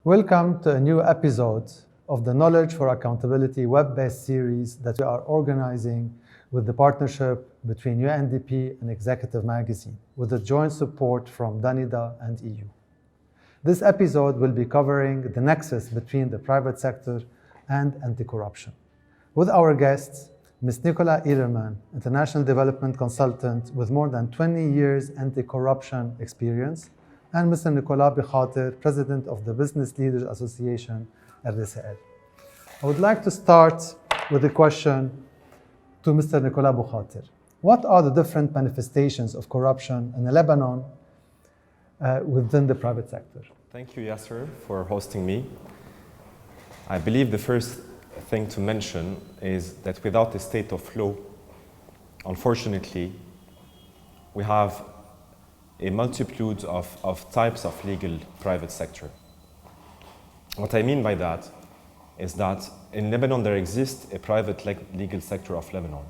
Welcome to a new episode of the Knowledge for Accountability web-based series that we are organizing with the partnership between UNDP and Executive Magazine, with the joint support from DANIDA and EU. This episode will be covering the nexus between the private sector and anti-corruption. With our guests, Ms. Nicola Ehlermann, International Development Consultant with more than 20 years anti-corruption experience, and Mr. Nicolas Bou Khater, President of the Business Leaders Association, RDCL. I would like to start with a question to Mr. Nicolas Bou Khater. What are the different manifestations of corruption in Lebanon within the private sector? Thank you, Yasser, for hosting me. I believe the first thing to mention is that without a state of law, unfortunately, we have a multitude of types of legal private sector. What I mean by that is that in Lebanon there exists a private legal sector of Lebanon,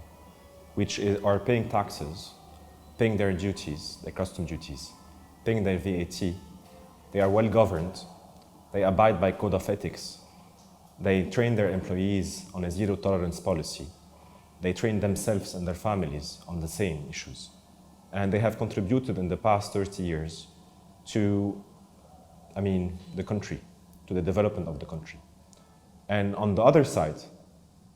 which are paying taxes, paying their duties, their custom duties, paying their VAT. They are well governed, they abide by code of ethics, they train their employees on a zero tolerance policy, they train themselves and their families on the same issues. And they have contributed in the past 30 years to, the country, to the development of the country. And on the other side,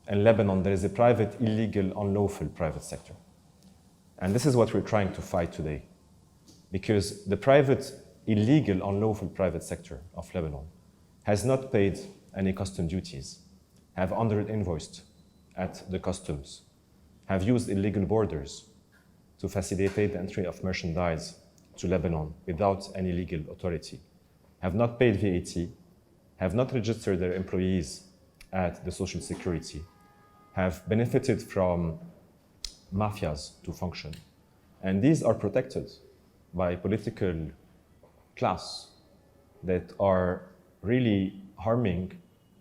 in Lebanon, there is a private, illegal, unlawful private sector. And this is what we're trying to fight today. Because the private, illegal, unlawful private sector of Lebanon has not paid any custom duties, have under-invoiced at the customs, have used illegal borders to facilitate the entry of merchandise to Lebanon without any legal authority, have not paid VAT, have not registered their employees at the Social Security, have benefited from mafias to function. And these are protected by political class that are really harming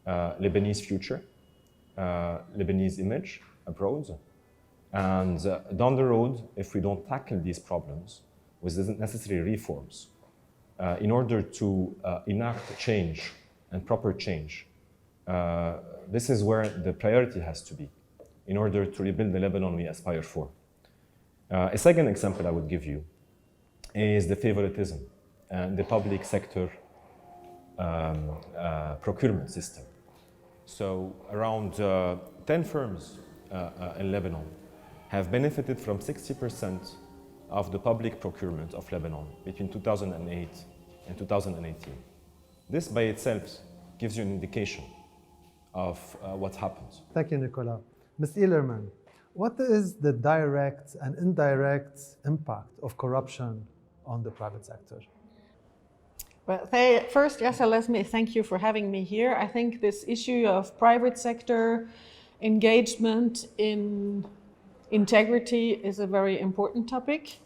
Lebanese future, Lebanese image abroad. And down the road, if we don't tackle these problems with the necessary reforms, in order to enact change and proper change, this is where the priority has to be in order to rebuild the Lebanon we aspire for. A second example I would give you is the favoritism and the public sector procurement system. So around 10 firms in Lebanon have benefited from 60% of the public procurement of Lebanon between 2008 and 2018. This by itself gives you an indication of what happened. Thank you, Nicola. Ms. Ehlermann, what is the direct and indirect impact of corruption on the private sector? Well, first, Yasser, let me thank you for having me here. I think this issue of private sector engagement in integrity is a very important topic.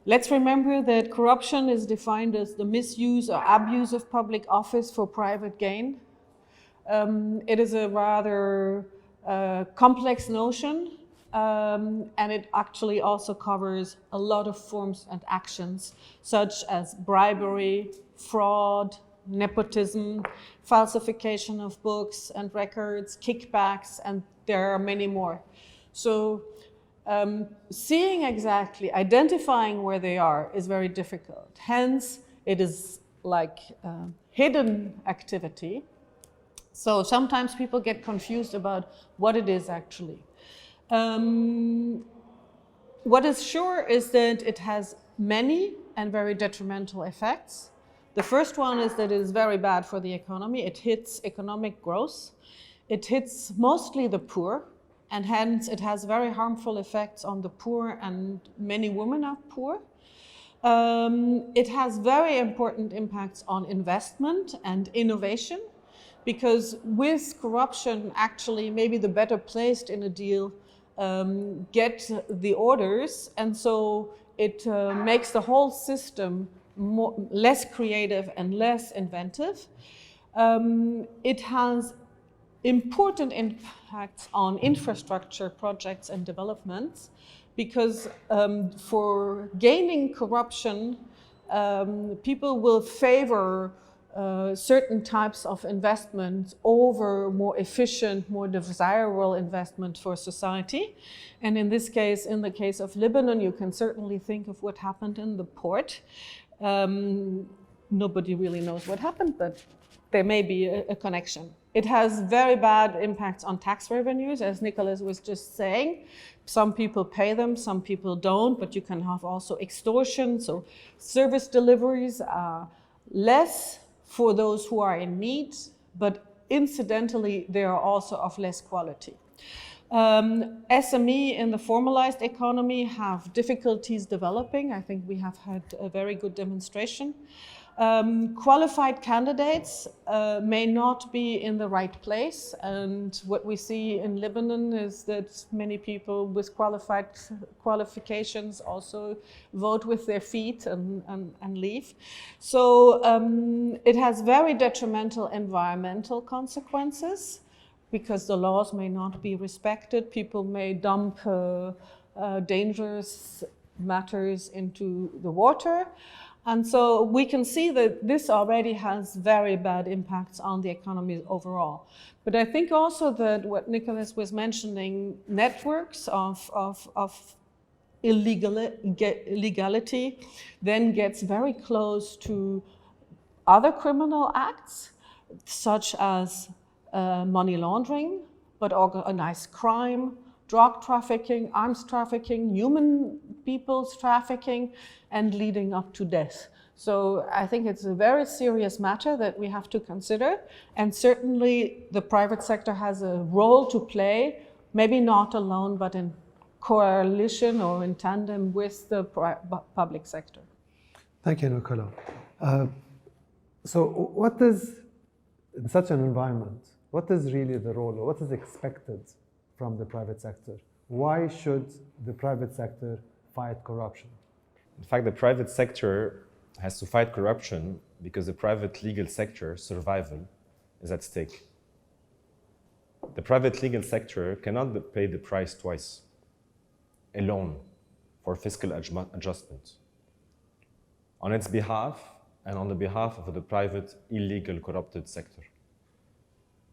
Let's remember that corruption is defined as the misuse or abuse of public office for private gain. It is a rather complex notion, and it actually also covers a lot of forms and actions, such as bribery, fraud, nepotism, falsification of books and records, kickbacks, and there are many more. So seeing exactly, identifying where they are is very difficult. Hence, it is like hidden activity. So sometimes people get confused about what it is actually. What is sure is that it has many and very detrimental effects. The first one is that it is very bad for the economy. It hits economic growth. It hits mostly the poor, and hence it has very harmful effects on the poor, and many women are poor. It has very important impacts on investment and innovation, because with corruption, actually maybe the better placed in a deal get the orders, and so it makes the whole system less creative and less inventive. It has important impacts on infrastructure projects and developments, because for gaining corruption, people will favor certain types of investment over more efficient, more desirable investment for society. And in this case, in the case of Lebanon, you can certainly think of what happened in the port. Nobody really knows what happened, but there may be a connection. It has very bad impacts on tax revenues, as Nicolas was just saying. Some people pay them, some people don't, but you can have also extortion. So service deliveries are less for those who are in need, but incidentally, they are also of less quality. SME in the formalized economy have difficulties developing. I think we have had a very good demonstration. Qualified candidates may not be in the right place, and what we see in Lebanon is that many people with qualifications also vote with their feet and leave. So it has very detrimental environmental consequences because the laws may not be respected. People may dump dangerous matters into the water. And so we can see that this already has very bad impacts on the economy overall. But I think also that what Nicolas was mentioning, networks of illegality then gets very close to other criminal acts, such as money laundering, but organized crime, drug trafficking, arms trafficking, human people's trafficking, and leading up to death. So I think it's a very serious matter that we have to consider. And certainly the private sector has a role to play, maybe not alone, but in coalition or in tandem with the public sector. Thank you, Nicola. So what is, in such an environment, what is really the role, or what is expected from the private sector? Why should the private sector fight corruption? In fact, the private sector has to fight corruption because the private legal sector survival is at stake. The private legal sector cannot pay the price twice alone for fiscal adjustment on its behalf and on the behalf of the private illegal corrupted sector,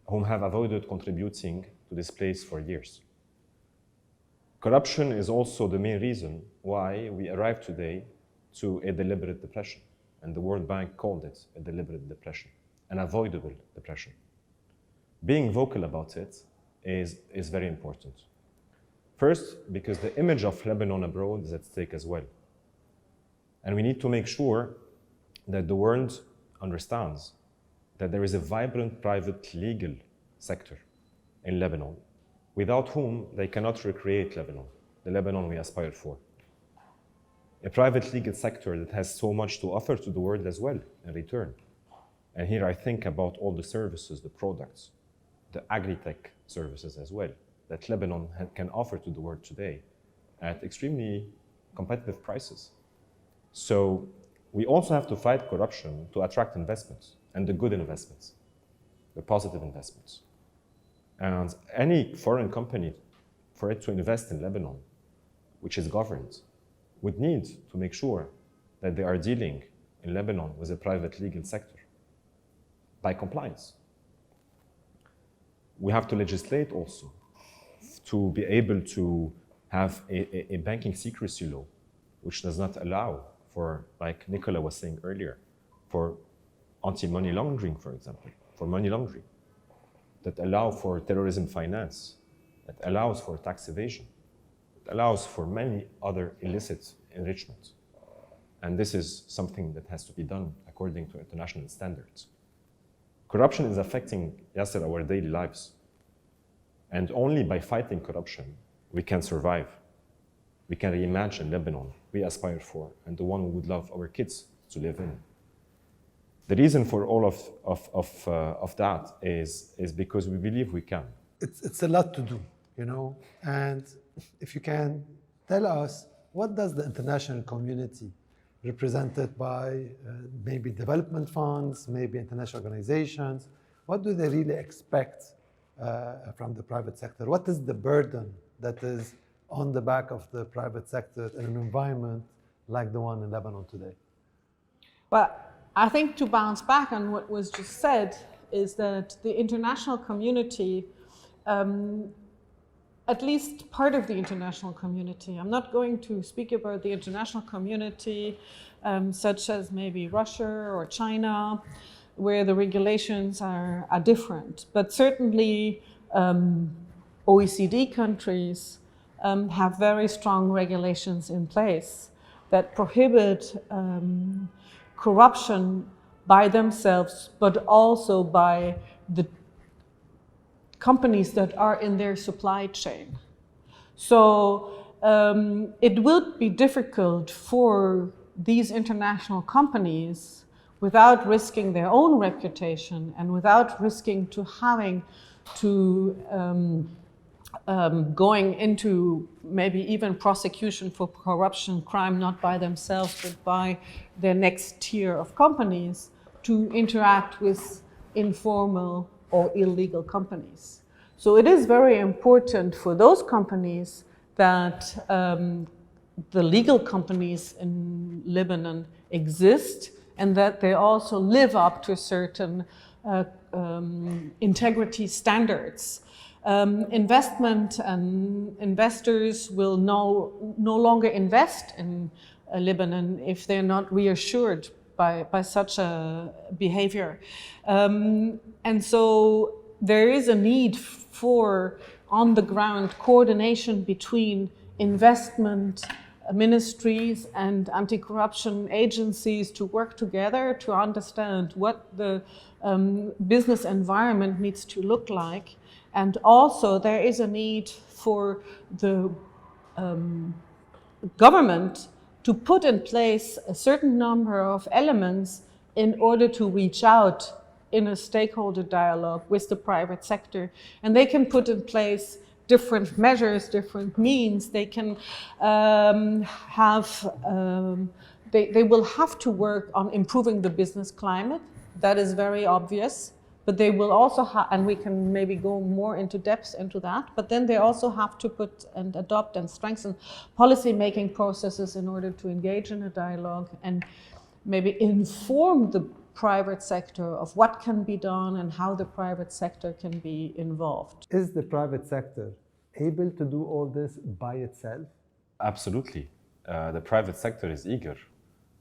whom have avoided contributing to this place for years. Corruption is also the main reason why we arrived today to a deliberate depression, and the World Bank called it a deliberate depression, an avoidable depression. Being vocal about it is very important. First, because the image of Lebanon abroad is at stake as well. And we need to make sure that the world understands that there is a vibrant private legal sector in Lebanon, without whom they cannot recreate Lebanon, the Lebanon we aspire for. A private legal sector that has so much to offer to the world as well in return. And here I think about all the services, the products, the agri-tech services as well, that Lebanon can offer to the world today at extremely competitive prices. So we also have to fight corruption to attract investments, and the good investments, the positive investments. And any foreign company, for it to invest in Lebanon, which is governed, would need to make sure that they are dealing in Lebanon with a private legal sector by compliance. We have to legislate also to be able to have a banking secrecy law, which does not allow for, like Nicola was saying earlier, for anti-money laundering, for example, for money laundering, that allow for terrorism finance, that allows for tax evasion, that allows for many other illicit enrichments. And this is something that has to be done according to international standards. Corruption is affecting, Yasser, our daily lives. And only by fighting corruption, we can survive. We can reimagine Lebanon we aspire for, and the one we would love our kids to live in. The reason for all of that is because we believe we can. It's a lot to do, you know, and if you can tell us, what does the international community, represented by maybe development funds, maybe international organizations, what do they really expect from the private sector? What is the burden that is on the back of the private sector in an environment like the one in Lebanon today? Well, I think to bounce back on what was just said is that the international community, at least part of the international community, I'm not going to speak about the international community such as maybe Russia or China, where the regulations are different, but certainly OECD countries have very strong regulations in place that prohibit corruption by themselves, but also by the companies that are in their supply chain. So it will be difficult for these international companies, without risking their own reputation and without risking to having to going into maybe even prosecution for corruption crime, not by themselves, but by their next tier of companies, to interact with informal or illegal companies. So it is very important for those companies that the legal companies in Lebanon exist and that they also live up to certain integrity standards. Investment and investors will no longer invest in Lebanon if they're not reassured by such a behavior. And so there is a need for on-the-ground coordination between investment ministries and anti-corruption agencies to work together to understand what the business environment needs to look like. And also there is a need for the government to put in place a certain number of elements in order to reach out in a stakeholder dialogue with the private sector. And they can put in place different measures, different means. They can they will have to work on improving the business climate. That is very obvious. But they will also have, and we can maybe go more into depth into that, but then they also have to put and adopt and strengthen policy-making processes in order to engage in a dialogue and maybe inform the private sector of what can be done and how the private sector can be involved. Is the private sector able to do all this by itself? Absolutely. The private sector is eager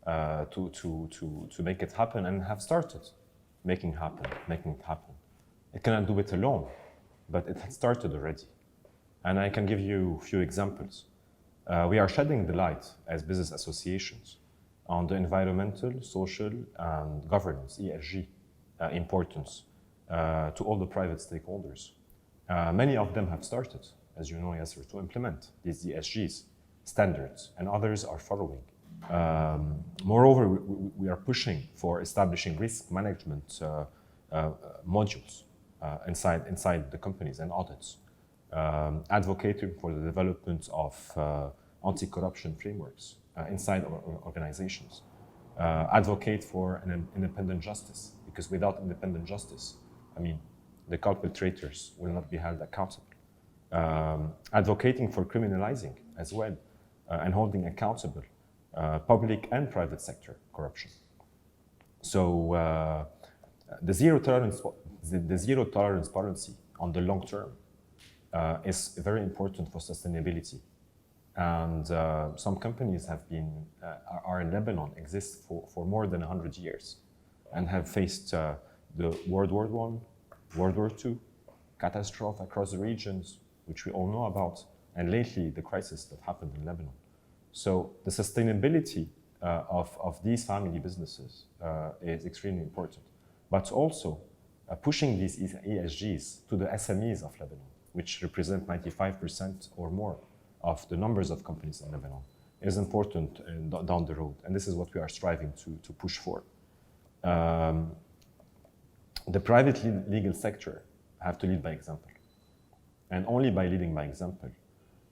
to make it happen and have started making it happen. It cannot do it alone, but it has started already. And I can give you a few examples. We are shedding the light as business associations on the environmental, social, and governance, ESG, importance to all the private stakeholders. Many of them have started, as you know, Yasser, to implement these ESGs standards, and others are following. Moreover, we are pushing for establishing risk management modules inside the companies and audits, advocating for the development of anti-corruption frameworks inside organizations, advocate for an independent justice, because without independent justice, the perpetrators will not be held accountable. Advocating for criminalizing as well and holding accountable public and private sector corruption. So the zero tolerance policy on the long term is very important for sustainability. And some companies are in Lebanon, exist for more than 100 years and have faced the World War I, World War II, catastrophe across the regions, which we all know about, and lately the crisis that happened in Lebanon. So the sustainability of these family businesses is extremely important, but also pushing these ESGs to the SMEs of Lebanon, which represent 95% or more of the numbers of companies in Lebanon, is important down the road. And this is what we are striving to push for. The private legal sector have to lead by example. And only by leading by example,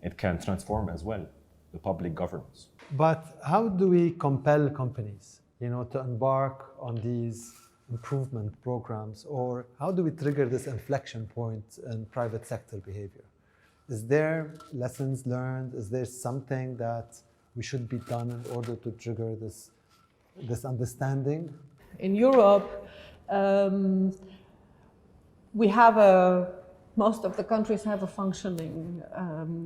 it can transform as well the public governance. But how do we compel companies, to embark on these improvement programs, or how do we trigger this inflection point in private sector behavior? Is there lessons learned? Is there something that we should be done in order to trigger this understanding? in Europe, most of the countries have a functioning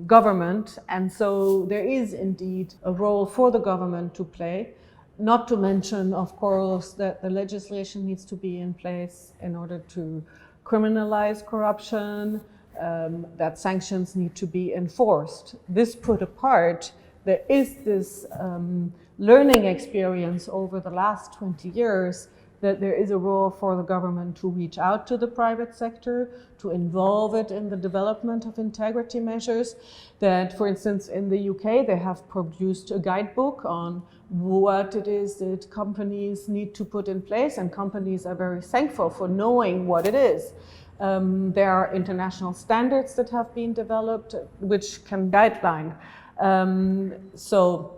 government, and so there is indeed a role for the government to play. Not to mention, of course, that the legislation needs to be in place in order to criminalize corruption, that sanctions need to be enforced. This put apart, there is this learning experience over the last 20 years that there is a role for the government to reach out to the private sector, to involve it in the development of integrity measures. That, for instance, in the UK, they have produced a guidebook on what it is that companies need to put in place, and companies are very thankful for knowing what it is. There are international standards that have been developed which can guideline. So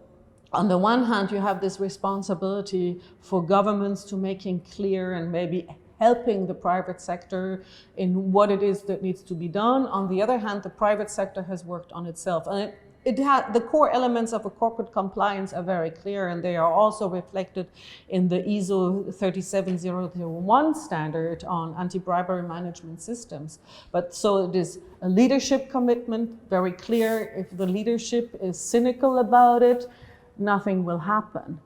on the one hand, you have this responsibility for governments to making clear and maybe helping the private sector in what it is that needs to be done. On the other hand, the private sector has worked on itself. And the core elements of a corporate compliance are very clear, and they are also reflected in the ISO 37001 standard on anti-bribery management systems. But so it is a leadership commitment, very clear. If the leadership is cynical about it, nothing will happen.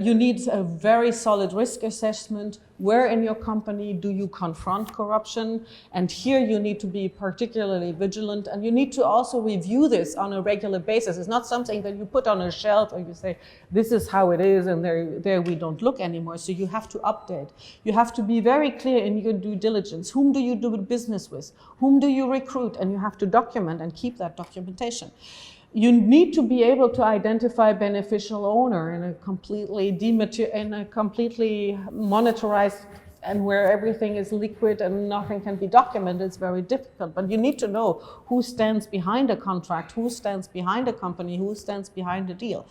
You need a very solid risk assessment. Where in your company do you confront corruption? And here you need to be particularly vigilant, and you need to also review this on a regular basis. It's not something that you put on a shelf or you say, this is how it is, and there we don't look anymore. So you have to update. You have to be very clear in your due diligence. Whom do you do business with? Whom do you recruit? And you have to document and keep that documentation. You need to be able to identify beneficial owner in a completely monetarized and where everything is liquid and nothing can be documented. It's very difficult. But you need to know who stands behind a contract, who stands behind a company, who stands behind a deal.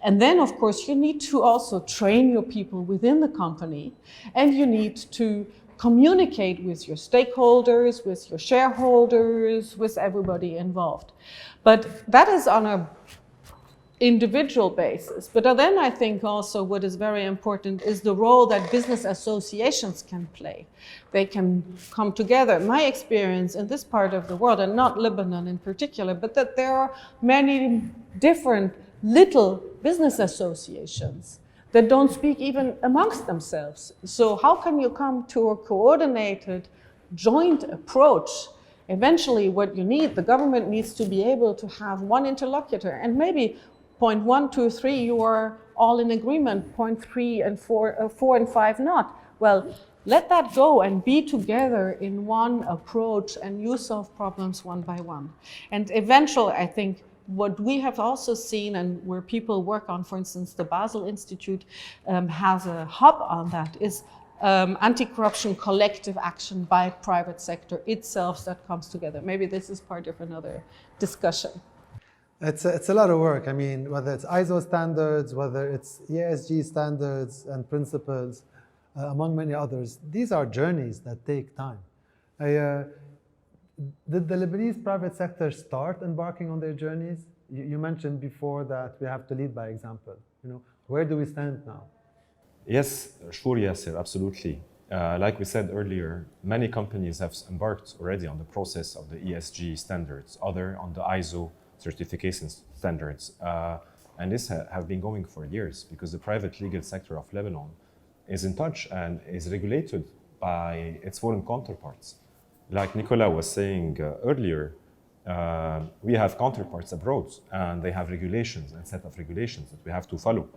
And then, of course, you need to also train your people within the company, and you need to communicate with your stakeholders, with your shareholders, with everybody involved. But that is on an individual basis. But then I think also what is very important is the role that business associations can play. They can come together. My experience in this part of the world, and not Lebanon in particular, but that there are many different little business associations that don't speak even amongst themselves. So how can you come to a coordinated, joint approach? Eventually what you need, the government needs to be able to have one interlocutor, and maybe point 1, 2, 3, you are all in agreement, point 3 and 4 and 5 not. Well, let that go and be together in one approach, and you solve problems one by one. And eventually, I think, what we have also seen, and where people work on, for instance, the Basel Institute has a hub on that, is anti-corruption collective action by private sector itself that comes together. Maybe this is part of another discussion. It's a lot of work. I mean, whether it's ISO standards, whether it's ESG standards and principles, among many others, these are journeys that take time. Did the Lebanese private sector start embarking on their journeys? You mentioned before that we have to lead by example. Where do we stand now? Yes, sure, Yasser, absolutely. Like we said earlier, many companies have embarked already on the process of the ESG standards, other on the ISO certification standards. And this have been going for years because the private legal sector of Lebanon is in touch and is regulated by its foreign counterparts. Like Nicola was saying earlier, we have counterparts abroad, and they have regulations and set of regulations that we have to follow.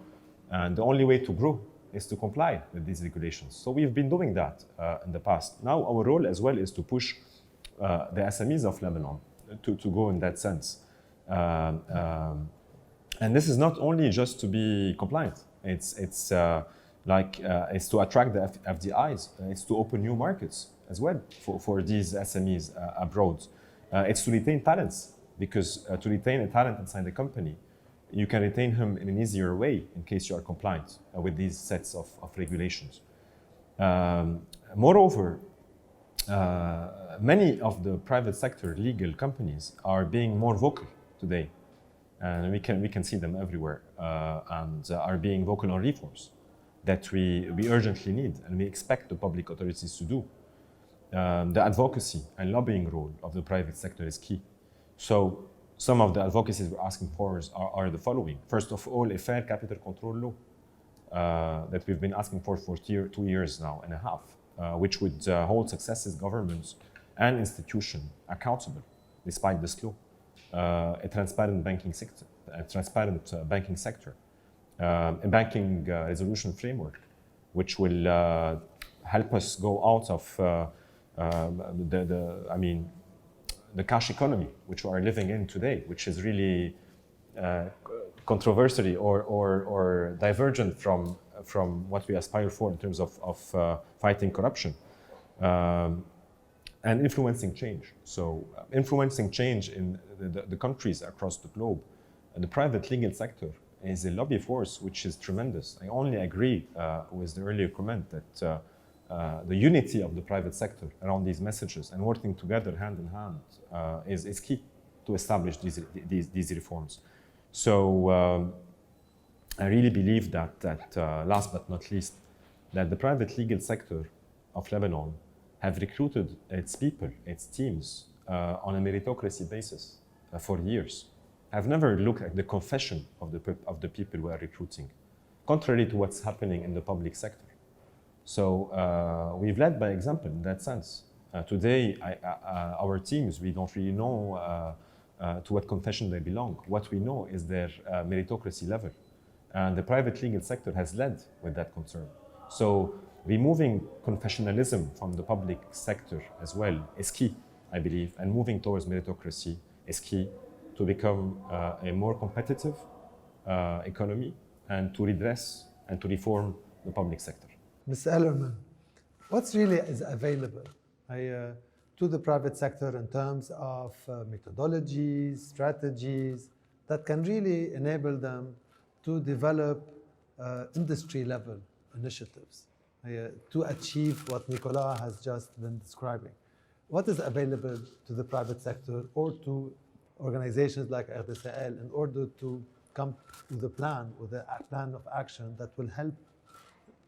And the only way to grow is to comply with these regulations. So we've been doing that in the past. Now our role as well is to push the SMEs of Lebanon to go in that sense. And this is not only just to be compliant. It's to attract the FDIs. It's to open new markets as well for these SMEs abroad. It's to retain talents, because to retain a talent inside the company, you can retain him in an easier way in case you are compliant with these sets of regulations. Moreover, many of the private sector legal companies are being more vocal today, and we can see them everywhere, and are being vocal on reforms. that we urgently need and we expect the public authorities to do. The advocacy and lobbying role of the private sector is key. So some of the advocacies we're asking for are the following. First of all, a fair capital control law that we've been asking for 2 years now and a half, which would hold successive governments and institutions accountable despite this law. A transparent banking sector, a banking resolution framework, which will help us go out of the cash economy which we are living in today, which is really controversial or divergent from what we aspire for in terms of fighting corruption and influencing change. So influencing change in the countries across the globe, the private legal sector is a lobby force which is tremendous. I only agree with the earlier comment that the unity of the private sector around these messages and working together hand in hand is key to establish these reforms. So I really believe that last but not least, that the private legal sector of Lebanon have recruited its people, its teams, on a meritocracy basis for years. I've never looked at the confession of the people we are recruiting, contrary to what's happening in the public sector. So we've led by example in that sense. Today, our teams, we don't really know to what confession they belong. What we know is their meritocracy level. And the private legal sector has led with that concern. So removing confessionalism from the public sector as well is key, I believe, and moving towards meritocracy is key to become a more competitive economy and to redress and to reform the public sector. Ms. Ehlermann, what's really is available to the private sector in terms of methodologies, strategies that can really enable them to develop industry-level initiatives to achieve what Nicola has just been describing? What is available to the private sector or to organizations like RDCL in order to come with a plan, with a plan of action that will help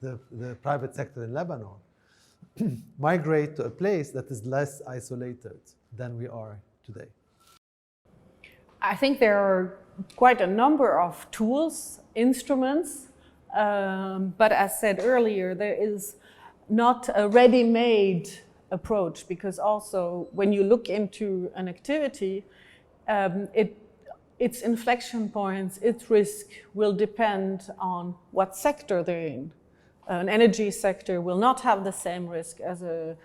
the private sector in Lebanon migrate to a place that is less isolated than we are today? I think there are quite a number of tools, instruments, but as said earlier, there is not a ready-made approach, because also when you look into an activity, its inflection points, its risk will depend on what sector they're in. An energy sector will not have the same risk as a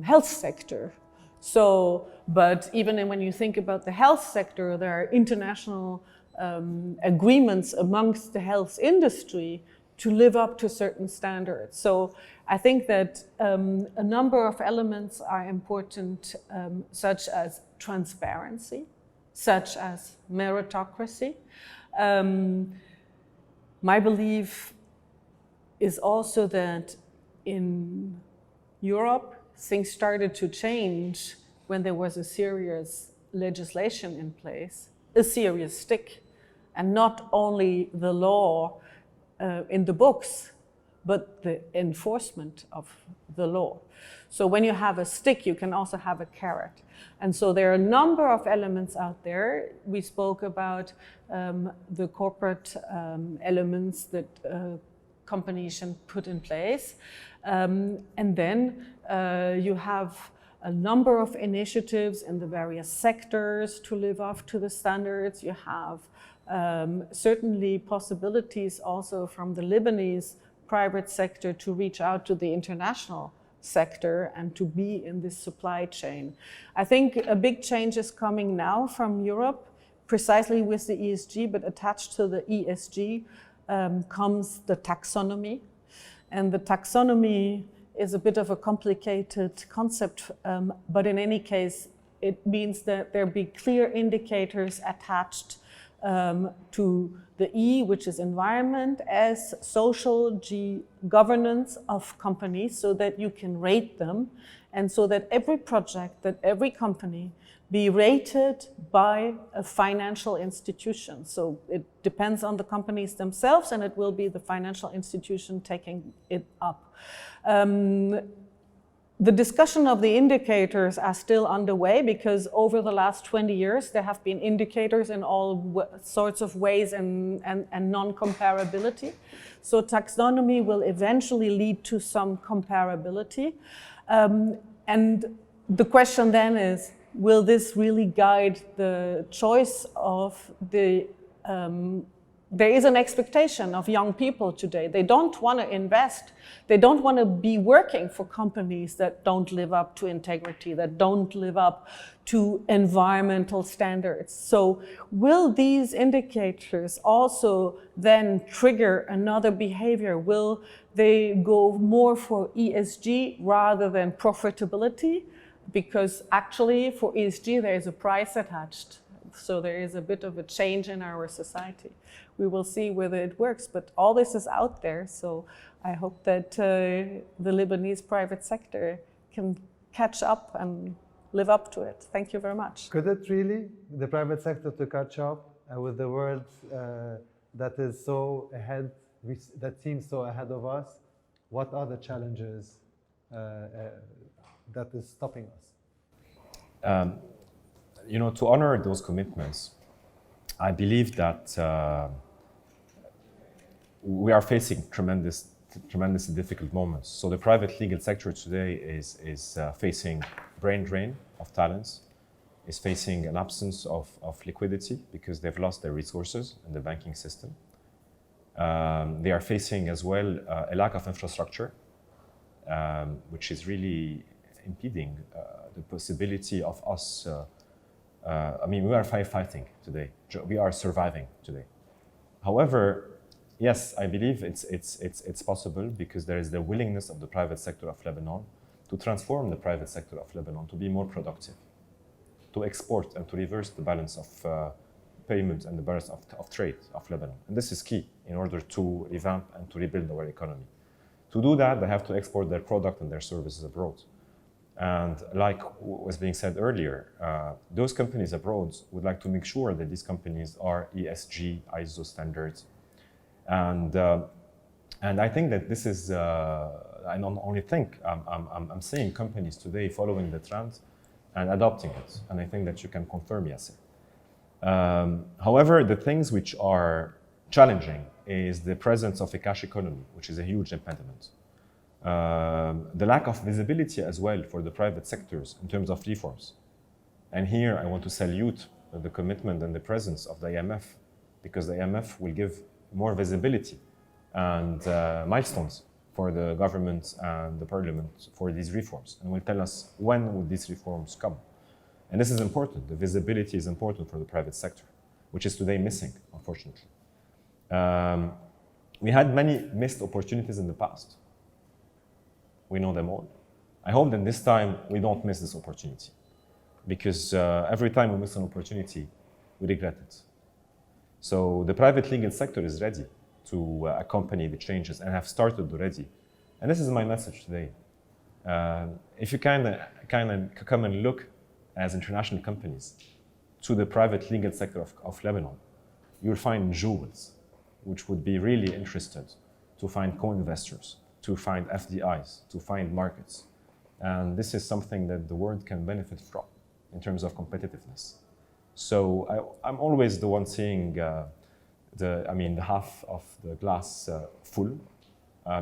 health sector. So, but even when you think about the health sector, there are international agreements amongst the health industry to live up to certain standards. So I think that a number of elements are important, such as transparency, such as meritocracy. My belief is also that in Europe, things started to change when there was a serious legislation in place, a serious stick, and not only the law in the books, but the enforcement of the law. So when you have a stick, you can also have a carrot. And so there are a number of elements out there. We spoke about the corporate elements that companies should put in place. And then you have a number of initiatives in the various sectors to live up to the standards. You have certainly possibilities also from the Lebanese private sector to reach out to the international sector and to be in this supply chain. I think a big change is coming now from Europe, precisely with the ESG, but attached to the ESG comes the taxonomy. And the taxonomy is a bit of a complicated concept, but in any case, it means that there be clear indicators attached to the E, which is environment, S, social, G, governance of companies, so that you can rate them and so that every project, that every company be rated by a financial institution. So it depends on the companies themselves, and it will be the financial institution taking it up. The discussion of the indicators are still underway, because over the last 20 years there have been indicators in all sorts of ways and non-comparability. So taxonomy will eventually lead to some comparability. And the question then is, will this really guide the choice of the there is an expectation of young people today. They don't want to invest. They don't want to be working for companies that don't live up to integrity, that don't live up to environmental standards. So will these indicators also then trigger another behavior? Will they go more for ESG rather than profitability? Because actually for ESG there is a price attached. So there is a bit of a change in our society. We will see whether it works, but all this is out there. So I hope that the Lebanese private sector can catch up and live up to it. Thank you very much. Could it really, the private sector, to catch up with the world that is so ahead, that seems so ahead of us? What are the challenges that is stopping us? You know, to honor those commitments, I believe that we are facing tremendously difficult moments. So the private legal sector today is facing brain drain of talents, is facing an absence of liquidity because they've lost their resources in the banking system. They are facing as well a lack of infrastructure, which is really impeding the possibility of us. I mean, we are firefighting today. We are surviving today. However, yes, I believe it's possible because there is the willingness of the private sector of Lebanon to transform the private sector of Lebanon to be more productive, to export and to reverse the balance of payment and the balance of trade of Lebanon. And this is key in order to revamp and to rebuild our economy. To do that, they have to export their product and their services abroad. And like was being said earlier, those companies abroad would like to make sure that these companies are ESG, ISO standards. And I think that this is, I don't only think, I'm seeing companies today following the trend and adopting it. And I think that you can confirm, Yasser. However, the things which are challenging is the presence of a cash economy, which is a huge impediment. The lack of visibility as well for the private sectors in terms of reforms. And here I want to salute the commitment and the presence of the IMF, because the IMF will give more visibility and milestones for the government and the parliament for these reforms, and will tell us when will these reforms come. And this is important. The visibility is important for the private sector, which is today missing, unfortunately. We had many missed opportunities in the past. We know them all. I hope that this time we don't miss this opportunity, because every time we miss an opportunity, we regret it. So the private legal sector is ready to accompany the changes and have started already. And this is my message today. If you kind of come and look as international companies to the private legal sector of Lebanon, you'll find jewels, which would be really interested to find co-investors, to find FDIs, to find markets. And this is something that the world can benefit from in terms of competitiveness. So I'm always the one seeing the half of the glass full,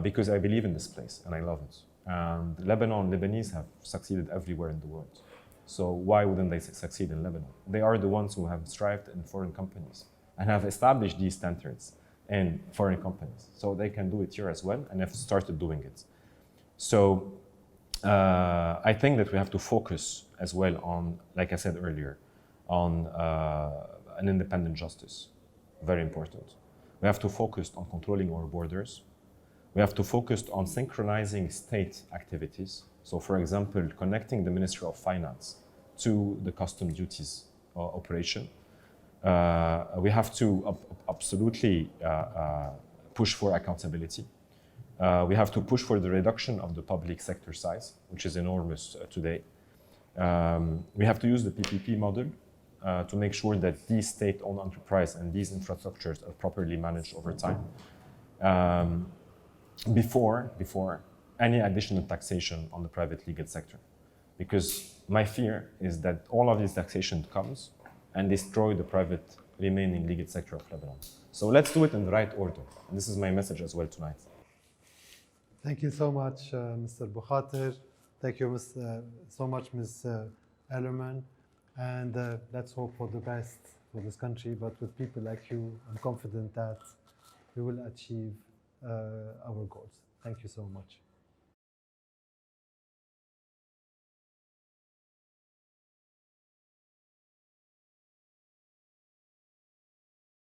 because I believe in this place and I love it. And Lebanese have succeeded everywhere in the world. So why wouldn't they succeed in Lebanon? They are the ones who have strived in foreign companies and have established these standards in foreign companies. So they can do it here as well and have started doing it. So I think that we have to focus as well on, like I said earlier, on an independent justice. Very important. We have to focus on controlling our borders. We have to focus on synchronizing state activities. So for example, connecting the Ministry of Finance to the custom duties operation. We have to absolutely push for accountability. We have to push for the reduction of the public sector size, which is enormous today. We have to use the PPP model to make sure that these state-owned enterprise and these infrastructures are properly managed over time before any additional taxation on the private legal sector. Because my fear is that all of this taxation comes and destroy the private remaining legal sector of Lebanon. So let's do it in the right order. And this is my message as well tonight. Thank you so much, Mr. Bou Khater. Thank you so much, Ms. Ehlermann. And let's hope for the best for this country. But with people like you, I'm confident that we will achieve our goals. Thank you so much.